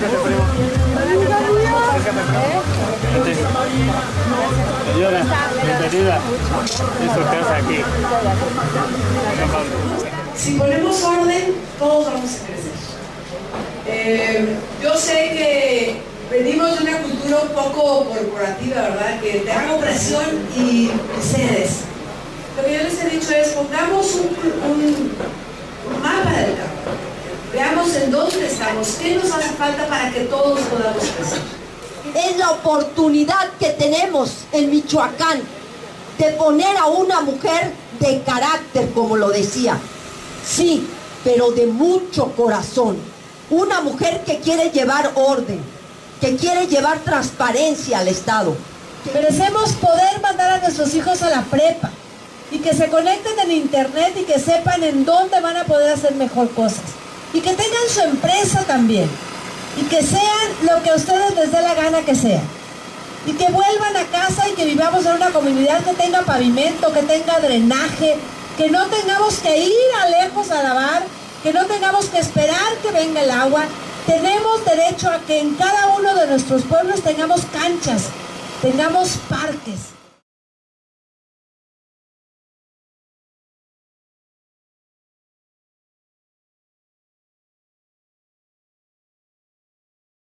Acércate, primo. Acércate, señora, bienvenida. Es su casa aquí. Si ponemos orden, todos vamos a crecer. Yo sé que venimos de una cultura un poco corporativa, ¿verdad? Que te haga presión y cedes. Lo que yo les he dicho es, pongamos un mapa del campo. Veamos en dónde estamos, qué nos hace falta para que todos podamos crecer. Es la oportunidad que tenemos en Michoacán de poner a una mujer de carácter, como lo decía. Sí, pero de mucho corazón. Una mujer que quiere llevar orden, que quiere llevar transparencia al Estado. Merecemos poder mandar a nuestros hijos a la prepa y que se conecten en internet y que sepan en dónde van a poder hacer mejor cosas. Y que tengan su empresa también. Y que sean lo que a ustedes les dé la gana que sean. Y que vuelvan a casa y que vivamos en una comunidad que tenga pavimento, que tenga drenaje, que no tengamos que ir a lejos a lavar, que no tengamos que esperar que venga el agua. Tenemos derecho a que en cada uno de nuestros pueblos tengamos canchas, tengamos parques.